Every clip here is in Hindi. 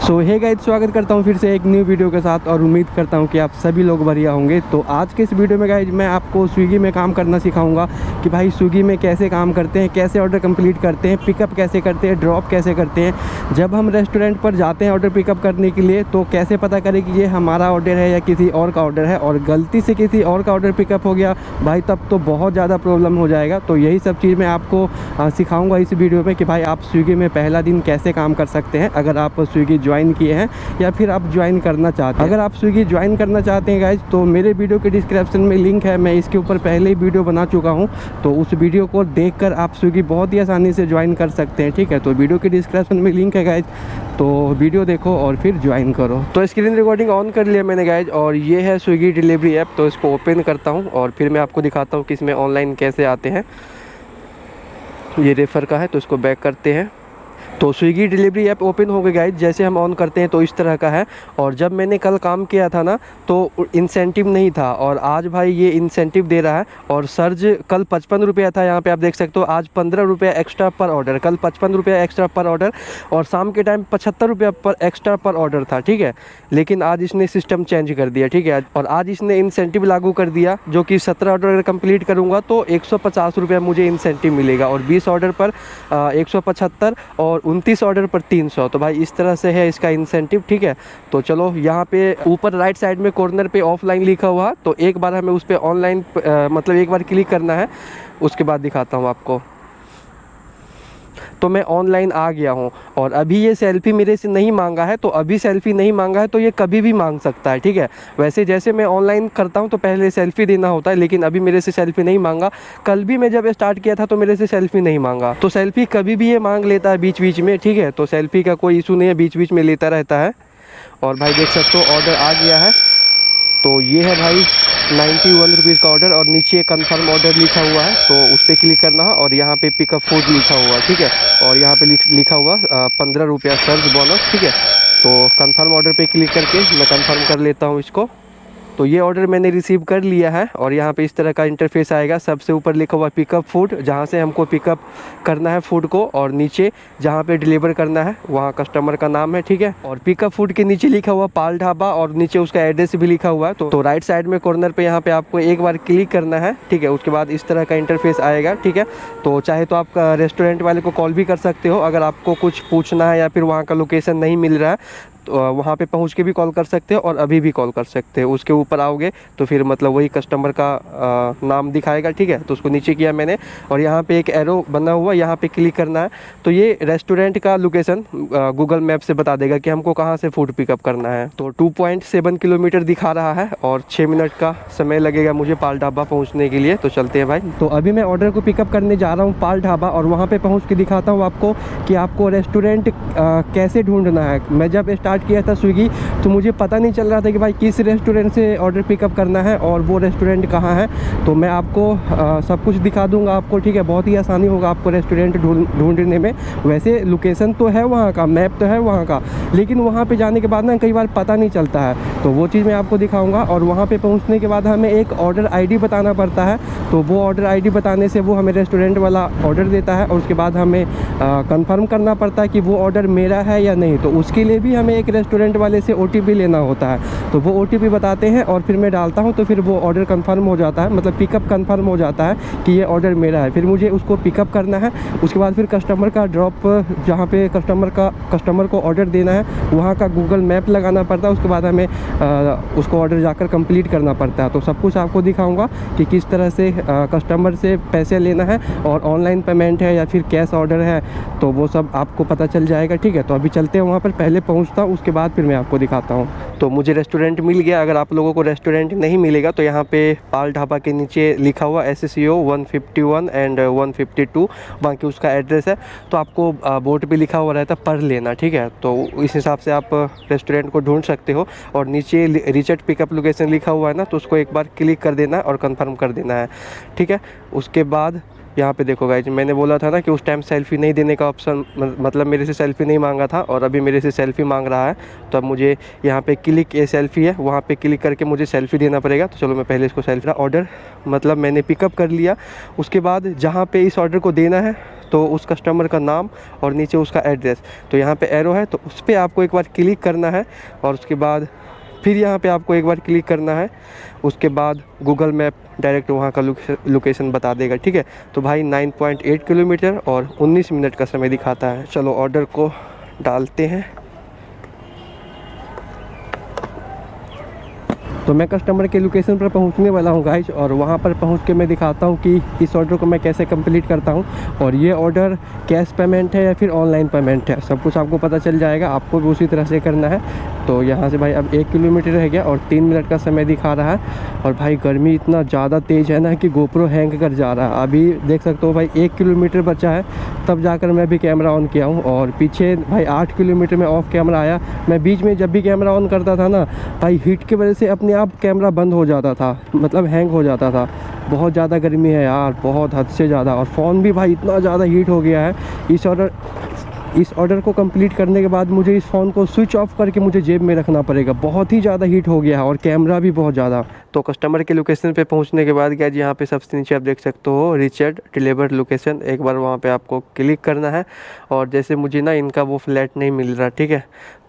सो हे गाइस, स्वागत करता हूं फिर से एक न्यू वीडियो के साथ और उम्मीद करता हूं कि आप सभी लोग बढ़िया होंगे। तो आज के इस वीडियो में गाइस मैं आपको स्विगी में काम करना सिखाऊंगा कि भाई स्विगी में कैसे काम करते हैं, कैसे ऑर्डर कंप्लीट करते हैं, पिकअप कैसे करते हैं, ड्रॉप कैसे करते हैं। जब हम रेस्टोरेंट पर जाते हैं ऑर्डर पिकअप करने के लिए तो कैसे पता करें कि ये हमारा ऑर्डर है या किसी और का ऑर्डर है, और गलती से किसी और का ऑर्डर पिकअप हो गया भाई तब तो बहुत ज़्यादा प्रॉब्लम हो जाएगा। तो यही सब चीज़ मैं आपको सिखाऊँगा इस वीडियो में कि भाई आप स्विगी में पहला दिन कैसे काम कर सकते हैं अगर आप स्विगी ज्वाइन किए हैं या फिर आप ज्वाइन करना चाहते हैं। अगर आप स्विगी ज्वाइन करना चाहते हैं गाइज तो मेरे वीडियो के डिस्क्रिप्शन में लिंक है, मैं इसके ऊपर पहले ही वीडियो बना चुका हूं, तो उस वीडियो को देखकर आप स्विगी बहुत ही आसानी से ज्वाइन कर सकते हैं। ठीक है, तो वीडियो के डिस्क्रिप्शन में लिंक है गाइज, तो वीडियो देखो और फिर ज्वाइन करो। तो स्क्रीन रिकॉर्डिंग ऑन कर लिया मैंने गाइज, और ये है स्विगी डिलीवरी ऐप। तो इसको ओपन करता हूँ और फिर मैं आपको दिखाता हूँ कि इसमें ऑनलाइन कैसे आते हैं। ये रेफर का है तो इसको बैक करते हैं। तो स्विगी डिलीवरी ऐप ओपन हो गई गाइज, जैसे हम ऑन करते हैं तो इस तरह का है। और जब मैंने कल काम किया था ना तो इंसेंटिव नहीं था, और आज भाई ये इंसेंटिव दे रहा है। और सर्ज कल 55 रुपया था, यहाँ पे आप देख सकते हो आज 15 रुपया एक्स्ट्रा पर ऑर्डर, कल 55 रुपया एक्स्ट्रा पर ऑर्डर और शाम के टाइम 75 रुपया पर एक्स्ट्रा पर ऑर्डर था। ठीक है, लेकिन आज इसने सिस्टम चेंज कर दिया। ठीक है, और आज इसने इंसेंटिव लागू कर दिया, जो कि 17 ऑर्डर अगर कंप्लीट करूँगा तो 150 रुपया मुझे इंसेंटिव मिलेगा, और 20 ऑर्डर पर 175 और 29 ऑर्डर पर 300। तो भाई इस तरह से है इसका इंसेंटिव। ठीक है, तो चलो यहाँ पे ऊपर राइट साइड में कॉर्नर पे ऑफलाइन लिखा हुआ, तो एक बार हमें उस पर ऑनलाइन मतलब एक बार क्लिक करना है, उसके बाद दिखाता हूँ आपको। तो मैं ऑनलाइन आ गया हूँ, और अभी ये सेल्फ़ी मेरे से नहीं मांगा है, तो अभी सेल्फ़ी नहीं मांगा है तो ये कभी भी मांग सकता है। ठीक है, वैसे जैसे मैं ऑनलाइन करता हूँ तो पहले सेल्फ़ी देना होता है, लेकिन अभी मेरे से सेल्फ़ी नहीं मांगा। कल भी मैं जब स्टार्ट किया था तो मेरे से सेल्फ़ी नहीं मांगा, तो सेल्फ़ी कभी भी ये मांग लेता है बीच बीच में। ठीक है, तो सेल्फ़ी का कोई इशू नहीं है, बीच बीच में लेता रहता है। और भाई देख सकते हो ऑर्डर आ गया है, तो ये है भाई 91 रुपीज़ का ऑर्डर, और नीचे कंफर्म ऑर्डर लिखा हुआ है तो उस पर क्लिक करना है, और यहाँ पे पिकअप फूड लिखा हुआ है। ठीक है, और यहाँ पे लिखा हुआ 15 रुपया सर्च बोनस। ठीक है, तो कंफर्म ऑर्डर पे क्लिक करके मैं कंफर्म कर लेता हूँ इसको। तो ये ऑर्डर मैंने रिसीव कर लिया है, और यहाँ पे इस तरह का इंटरफेस आएगा। सबसे ऊपर लिखा हुआ पिकअप फूड, जहाँ से हमको पिकअप करना है फूड को, और नीचे जहाँ पे डिलीवर करना है वहाँ कस्टमर का नाम है। ठीक है, और पिकअप फूड के नीचे लिखा हुआ पाल ढाबा, और नीचे उसका एड्रेस भी लिखा हुआ है। तो राइट साइड में कॉर्नर पे यहाँ पे आपको एक बार क्लिक करना है। ठीक है, उसके बाद इस तरह का इंटरफेस आएगा। ठीक है, तो चाहे तो आप रेस्टोरेंट वाले को कॉल भी कर सकते हो अगर आपको कुछ पूछना है या फिर वहाँ का लोकेशन नहीं मिल रहा है, तो वहाँ पे पहुँच के भी कॉल कर सकते हो और अभी भी कॉल कर सकते हो। उसके ऊपर आओगे तो फिर मतलब वही कस्टमर का नाम दिखाएगा। ठीक है, तो उसको नीचे किया मैंने, और यहाँ पे एक एरो बना हुआ, यहाँ पे क्लिक करना है। तो ये रेस्टोरेंट का लोकेशन गूगल मैप से बता देगा कि हमको कहाँ से फूड पिकअप करना है। तो 2.7 किलोमीटर दिखा रहा है, और 6 मिनट का समय लगेगा मुझे पाल ढाबा पहुँचने के लिए। तो चलते हैं भाई। तो अभी मैं ऑर्डर को पिकअप करने जा रहा हूँ पाल ढाबा, और वहाँ पर पहुँच के दिखाता हूँ आपको कि आपको रेस्टोरेंट कैसे ढूँढना है। मैं जब स्टार्ट किया था स्विगी तो मुझे पता नहीं चल रहा था कि भाई किस रेस्टोरेंट से ऑर्डर पिकअप करना है और वो रेस्टोरेंट कहाँ है। तो मैं आपको सब कुछ दिखा दूंगा आपको। ठीक है, बहुत ही आसानी होगा आपको रेस्टोरेंट ढूंढने में। वैसे लोकेशन तो है वहाँ का, मैप तो है वहाँ का, लेकिन वहाँ पे जाने के बाद ना कई बार पता नहीं चलता है, तो वो चीज़ मैं आपको दिखाऊँगा। और वहाँ पर पहुँचने के बाद हमें एक ऑर्डर ID बताना पड़ता है, तो वो ऑर्डर ID बताने से वो हमें रेस्टोरेंट वाला ऑर्डर देता है, और उसके बाद हमें कंफर्म करना पड़ता है कि वो ऑर्डर मेरा है या नहीं। तो उसके लिए भी हमें एक रेस्टोरेंट वाले से OTP लेना होता है, तो वो OTP बताते हैं और फिर मैं डालता हूं, तो फिर वो ऑर्डर कंफर्म हो जाता है, मतलब पिकअप कंफर्म हो जाता है कि ये ऑर्डर मेरा है। फिर मुझे उसको पिकअप करना है, उसके बाद फिर कस्टमर का ड्रॉप, जहां पे कस्टमर को ऑर्डर देना है वहां का गूगल मैप लगाना पड़ता है। उसके बाद हमें उसको ऑर्डर जाकर कंप्लीट करना पड़ता है। तो सब कुछ आपको दिखाऊंगा कि किस तरह से कस्टमर से पैसे लेना है, और ऑनलाइन पेमेंट है या फिर कैश ऑर्डर है, तो वो सब आपको पता चल जाएगा। ठीक है, तो अभी चलते हैं वहाँ पर, पहले पहुँचता हूँ उसके बाद फिर मैं आपको दिखाता हूँ। तो मुझे रेस्टोरेंट मिल गया। अगर आप लोगों को रेस्टोरेंट नहीं मिलेगा तो यहाँ पे पाल ढाबा के नीचे लिखा हुआ SSEO 151 एंड 152 बाकी उसका एड्रेस है, तो आपको बोर्ड पे लिखा हुआ रहता है, पढ़ लेना। ठीक है, तो इस हिसाब से आप रेस्टोरेंट को ढूंढ सकते हो। और नीचे रिचेट पिकअप लोकेशन लिखा हुआ है ना, तो उसको एक बार क्लिक कर देना है और कंफर्म कर देना है। ठीक है, उसके बाद यहाँ पे देखो गाइज, मैंने बोला था ना कि उस टाइम सेल्फ़ी नहीं देने का ऑप्शन, मतलब मेरे से सेल्फ़ी नहीं मांगा था, और अभी मेरे से सेल्फ़ी मांग रहा है। तो अब मुझे यहाँ पे क्लिक, ये सेल्फ़ी है, वहाँ पे क्लिक करके मुझे सेल्फ़ी देना पड़ेगा। तो चलो मैं पहले इसको सेल्फ़ी, ऑर्डर मतलब मैंने पिकअप कर लिया। उसके बाद जहाँ पे इस ऑर्डर को देना है तो उस कस्टमर का नाम और नीचे उसका एड्रेस, तो यहाँ पे एरो है तो उस पर आपको एक बार क्लिक करना है और उसके बाद फिर यहाँ पे आपको एक बार क्लिक करना है। उसके बाद गूगल मैप डायरेक्ट वहाँ का लोकेशन बता देगा, ठीक है। तो भाई 9.8 किलोमीटर और 19 मिनट का समय दिखाता है। चलो ऑर्डर को डालते हैं। तो मैं कस्टमर के लोकेशन पर पहुंचने वाला हूं गाइज, और वहां पर पहुंच के मैं दिखाता हूं कि इस ऑर्डर को मैं कैसे कंप्लीट करता हूं, और ये ऑर्डर कैश पेमेंट है या फिर ऑनलाइन पेमेंट है, सब कुछ आपको पता चल जाएगा। आपको भी उसी तरह से करना है। तो यहाँ से भाई अब 1 किलोमीटर रह गया और 3 मिनट का समय दिखा रहा है। और भाई गर्मी इतना ज़्यादा तेज़ है ना कि गोप्रो हैंग कर जा रहा है। अभी देख सकते हो भाई 1 किलोमीटर बचा है, तब जाकर मैं भी कैमरा ऑन किया हूँ। और पीछे भाई 8 किलोमीटर में ऑफ कैमरा आया। मैं बीच में जब भी कैमरा ऑन करता था ना भाई, हीट की वजह से अपने आप कैमरा बंद हो जाता था, मतलब हैंग हो जाता था। बहुत ज़्यादा गर्मी है यार, बहुत हद से ज़्यादा। और फ़ोन भी भाई इतना ज़्यादा हीट हो गया है। इस ऑर्डर को कंप्लीट करने के बाद मुझे इस फ़ोन को स्विच ऑफ करके मुझे जेब में रखना पड़ेगा। बहुत ही ज़्यादा हीट हो गया है और कैमरा भी बहुत ज़्यादा। तो कस्टमर के लोकेशन पे पहुंचने के बाद क्या जी, यहाँ पे सबसे नीचे आप देख सकते हो रिचर्ड डिलीवर्ड लोकेशन, एक बार वहाँ पे आपको क्लिक करना है। और जैसे मुझे ना इनका वो फ्लैट नहीं मिल रहा, ठीक है,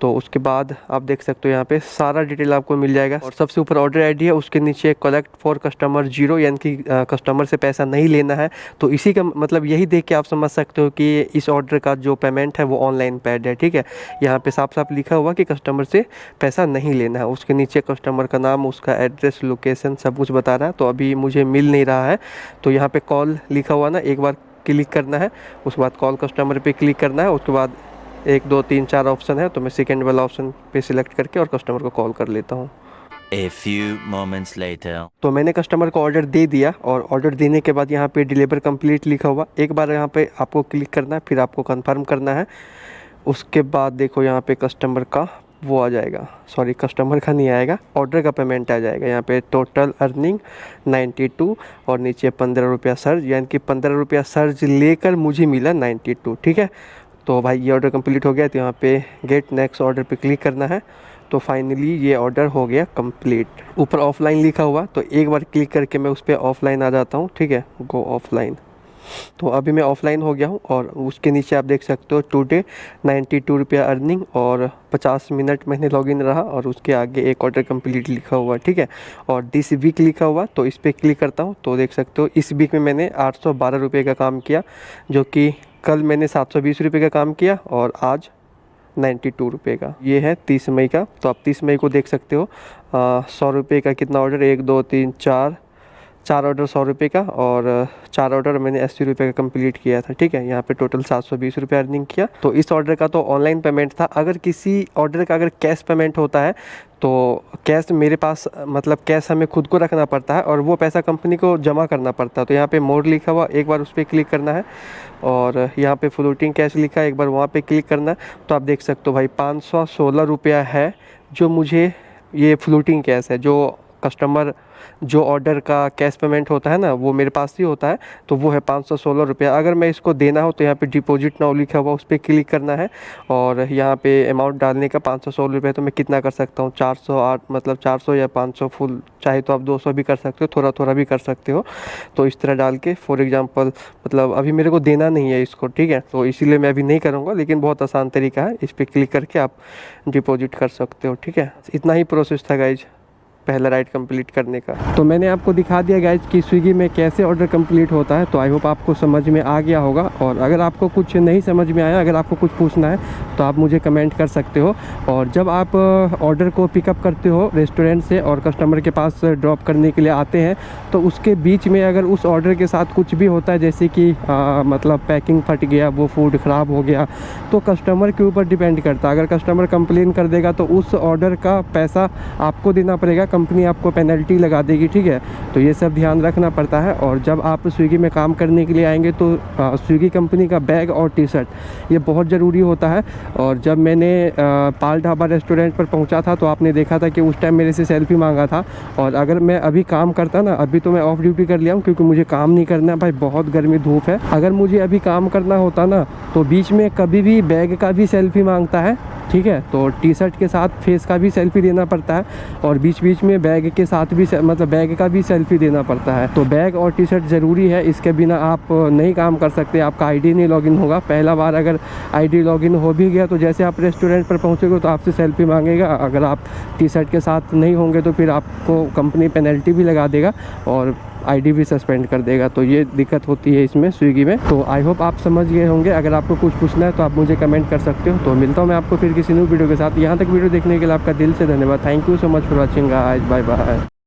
तो उसके बाद आप देख सकते हो यहाँ पे सारा डिटेल आपको मिल जाएगा। और सबसे ऊपर ऑर्डर आईडी है, उसके नीचे कलेक्ट फॉर कस्टमर 0, यानी कि कस्टमर से पैसा नहीं लेना है। तो इसी का मतलब यही देख के आप समझ सकते हो कि इस ऑर्डर का जो पेमेंट है वो ऑनलाइन पेड है, ठीक है। यहाँ पे साफ साफ लिखा हुआ कि कस्टमर से पैसा नहीं लेना है। उसके नीचे कस्टमर का नाम, उसका एड्रेस, लोकेशन सब कुछ बता रहा है। तो अभी मुझे मिल नहीं रहा है, तो यहाँ पे कॉल लिखा हुआ ना, एक बार क्लिक करना है। उसके बाद कॉल कस्टमर पे क्लिक करना है। उसके बाद 1 2 3 4 ऑप्शन है, तो मैं सेकेंड वाला ऑप्शन पे सिलेक्ट करके और कस्टमर को कॉल कर लेता हूँ। A few moments later. तो मैंने कस्टमर को ऑर्डर दे दिया, और ऑर्डर देने के बाद यहाँ पे डिलीवर कंप्लीट लिखा हुआ, एक बार यहाँ पे आपको क्लिक करना है, फिर आपको कंफर्म करना है। उसके बाद देखो यहाँ पे कस्टमर का वो आ जाएगा, सॉरी कस्टमर का नहीं आएगा, ऑर्डर का पेमेंट आ जाएगा। यहाँ पे टोटल अर्निंग 92 और नीचे 15 रुपया सर्ज, यानी कि 15 रुपया सर्ज लेकर मुझे मिला 92, ठीक है। तो भाई ये ऑर्डर कंप्लीट हो गया। तो यहाँ पे गेट नेक्स्ट ऑर्डर पे क्लिक करना है। तो फाइनली ये ऑर्डर हो गया कंप्लीट। ऊपर ऑफलाइन लिखा हुआ, तो एक बार क्लिक करके मैं उस पर ऑफलाइन आ जाता हूँ, ठीक है, गो ऑफलाइन। तो अभी मैं ऑफलाइन हो गया हूँ, और उसके नीचे आप देख सकते हो टुडे 92 रुपया अर्निंग और 50 मिनट मैंने लॉगिन रहा, और उसके आगे एक ऑर्डर कंप्लीट लिखा हुआ, ठीक है। और दिस वीक लिखा हुआ, तो इस पर क्लिक करता हूँ। तो देख सकते हो इस वीक में मैंने 812 रुपये का काम किया, जो कि कल मैंने 720 रुपये का काम किया और आज 92 रुपये का। ये है 30 मई का। तो आप 30 मई को देख सकते हो 100 रुपये का कितना ऑर्डर, 1 2 3 4 ऑर्डर 100 रुपये का, और 4 ऑर्डर मैंने 80 रुपये का कंप्लीट किया था, ठीक है। यहाँ पे टोटल 720 रुपये अर्निंग किया। तो इस ऑर्डर का तो ऑनलाइन पेमेंट था। अगर किसी ऑर्डर का अगर कैश पेमेंट होता है तो कैश मेरे पास, मतलब कैश हमें खुद को रखना पड़ता है और वो पैसा कंपनी को जमा करना पड़ता है। तो यहाँ पे मोर लिखा हुआ, एक बार उस पर क्लिक करना है, और यहाँ पे फ्लोटिंग कैश लिखा है, एक बार वहाँ पे क्लिक करना है। तो आप देख सकते हो भाई 516 रुपया है जो मुझे, ये फ्लोटिंग कैश है। जो कस्टमर जो ऑर्डर का कैश पेमेंट होता है ना, वो मेरे पास ही होता है, तो वो है 516 रुपया। अगर मैं इसको देना हो तो यहाँ पे डिपॉजिट नाउ लिखा हुआ, उस पर क्लिक करना है, और यहाँ पे अमाउंट डालने का 516 रुपये। तो मैं कितना कर सकता हूँ, 408, मतलब 400 या 500 फुल, चाहे तो आप 200 भी कर सकते हो, थोड़ा थोड़ा भी कर सकते हो। तो इस तरह डाल के फॉर एग्जांपल, मतलब अभी मेरे को देना नहीं है इसको, ठीक है, तो इसीलिए मैं अभी नहीं करूँगा, लेकिन बहुत आसान तरीका है, इस पर क्लिक करके आप डिपॉजिट कर सकते हो, ठीक है। इतना ही प्रोसेस था गाइज पहला राइड कंप्लीट करने का। तो मैंने आपको दिखा दिया गाइज कि स्विगी में कैसे ऑर्डर कंप्लीट होता है। तो आई होप आपको समझ में आ गया होगा, और अगर आपको कुछ नहीं समझ में आया, अगर आपको कुछ पूछना है तो आप मुझे कमेंट कर सकते हो। और जब आप ऑर्डर को पिकअप करते हो रेस्टोरेंट से और कस्टमर के पास ड्रॉप करने के लिए आते हैं, तो उसके बीच में अगर उस ऑर्डर के साथ कुछ भी होता है, जैसे कि मतलब पैकिंग फट गया, वो फूड ख़राब हो गया, तो कस्टमर के ऊपर डिपेंड करता है। अगर कस्टमर कंप्लेन कर देगा तो उस ऑर्डर का पैसा आपको देना पड़ेगा, कंपनी आपको पेनल्टी लगा देगी, ठीक है। तो ये सब ध्यान रखना पड़ता है। और जब आप स्विगी में काम करने के लिए आएंगे तो स्विगी कंपनी का बैग और टी शर्ट ये बहुत ज़रूरी होता है। और जब मैंने पाल ढाबा रेस्टोरेंट पर पहुंचा था तो आपने देखा था कि उस टाइम मेरे से सेल्फी मांगा था। और अगर मैं अभी काम करता ना, अभी तो मैं ऑफ ड्यूटी कर लिया हूँ क्योंकि मुझे काम नहीं करना भाई, बहुत गर्मी धूप है। अगर मुझे अभी काम करना होता ना तो बीच में कभी भी बैग का भी सेल्फी मांगता है, ठीक है। तो टी शर्ट के साथ फेस का भी सेल्फी देना पड़ता है और बीच बीच में बैग के साथ भी मतलब बैग का भी सेल्फी देना पड़ता है। तो बैग और टी शर्ट ज़रूरी है, इसके बिना आप नहीं काम कर सकते, आपका आईडी नहीं लॉगिन होगा। पहला बार अगर आईडी लॉगिन हो भी गया तो जैसे आप रेस्टोरेंट पर पहुँचोगे तो आपसे सेल्फी मांगेगा। अगर आप टी शर्ट के साथ नहीं होंगे तो फिर आपको कंपनी पेनल्टी भी लगा देगा और आईडी भी सस्पेंड कर देगा। तो ये दिक्कत होती है इसमें स्विगी में। तो आई होप आप समझ गए होंगे। अगर आपको कुछ पूछना है तो आप मुझे कमेंट कर सकते हो। तो मिलता हूँ मैं आपको फिर किसी न्यू वीडियो के साथ। यहाँ तक वीडियो देखने के लिए आपका दिल से धन्यवाद। Thank you so much for watching guys, bye bye.